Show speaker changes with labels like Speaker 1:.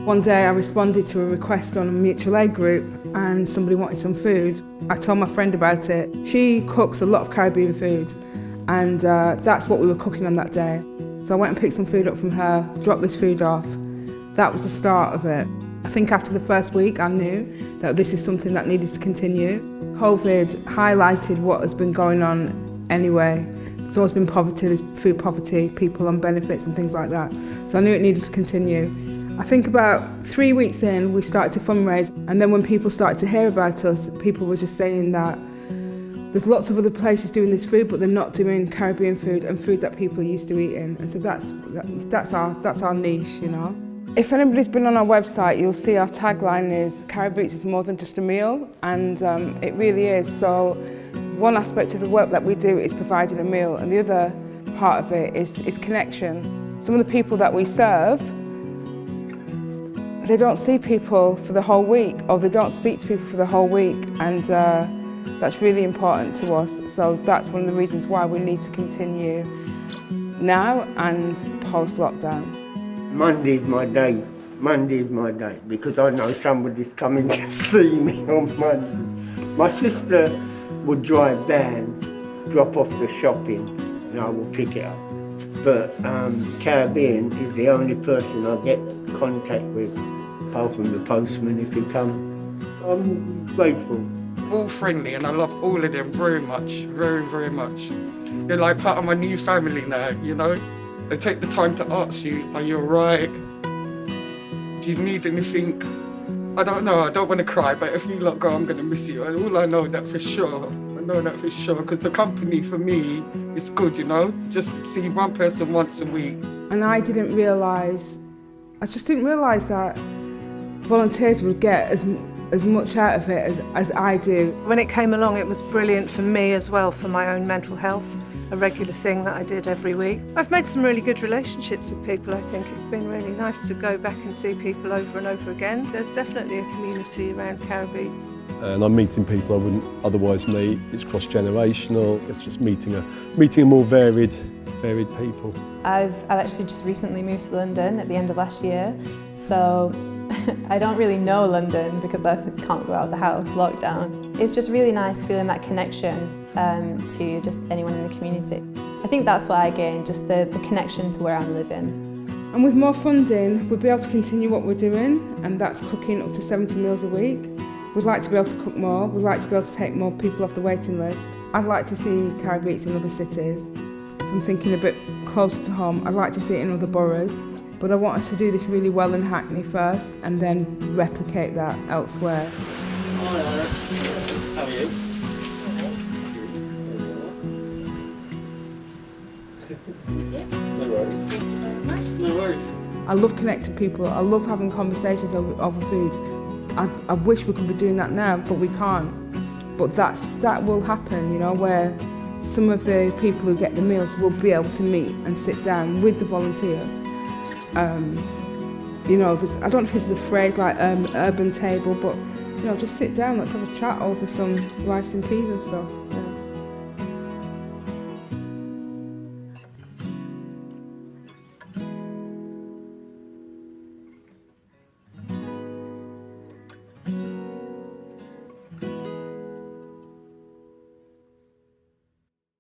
Speaker 1: One day I responded to a request on a mutual aid group and somebody wanted some food. I told my friend about it. She cooks a lot of Caribbean food and that's what we were cooking on that day. So I went and picked some food up from her, dropped this food off. That was the start of it. I think after the first week I knew that this is something that needed to continue. COVID highlighted what has been going on anyway. There's always been poverty, there's food poverty, people on benefits and things like that. So I knew it needed to continue. I think about 3 weeks in, we started to fundraise, and then when people started to hear about us, people were just saying that there's lots of other places doing this food, but they're not doing Caribbean food and food that people are used to eating. And so that's our niche, you know. If anybody's been on our website, you'll see our tagline is Carib Eats is more than just a meal, and it really is. So one aspect of the work that we do is providing a meal, and the other part of it is connection. Some of the people that we serve, they don't see people for the whole week, or they don't speak to people for the whole week, and that's really important to us. So that's one of the reasons why we need to continue now and post-lockdown.
Speaker 2: Monday's my day. Monday's my day, because I know somebody's coming to see me on Monday. My sister would drive down, drop off the shopping, and I will pick it up. But Caribbean is the only person I get contact with, apart from the postman if he comes. I'm grateful.
Speaker 3: All friendly, and I love all of them very much, very, very much. They're like part of my new family now, you know? They take the time to ask you, are you all right? Do you need anything? I don't know, I don't want to cry, but if you lot go, I'm going to miss you. And all I know that for sure, because the company for me is good, you know? Just see one person once a week.
Speaker 1: And I just didn't realise that volunteers would get as much out of it as I do.
Speaker 4: When it came along, it was brilliant for me as well, for my own mental health, a regular thing that I did every week. I've made some really good relationships with people. I think it's been really nice to go back and see people over and over again. There's definitely a community around Carib Eats.
Speaker 5: And I'm meeting people I wouldn't otherwise meet. It's cross-generational. It's just meeting a more varied people.
Speaker 6: I've actually just recently moved to London at the end of last year, so I don't really know London because I can't go out of the house, lockdown. It's just really nice feeling that connection to just anyone in the community. I think that's what I gained, just the connection to where I'm living.
Speaker 1: And with more funding, we'll be able to continue what we're doing, and that's cooking up to 70 meals a week. We'd like to be able to cook more, we'd like to be able to take more people off the waiting list. I'd like to see Carib Eats in other cities. If I'm thinking a bit closer to home, I'd like to see it in other boroughs. But I want us to do this really well in Hackney first and then replicate that elsewhere.
Speaker 7: Hi, Alex. How are you? No worries. Thank you very much. No worries.
Speaker 1: I love connecting people. I love having conversations over food. I wish we could be doing that now, but we can't. But that will happen, you know, where some of the people who get the meals will be able to meet and sit down with the volunteers. You know, I don't know if this is a phrase like urban table, but you know, just sit down, let's have a chat over some rice and peas and stuff.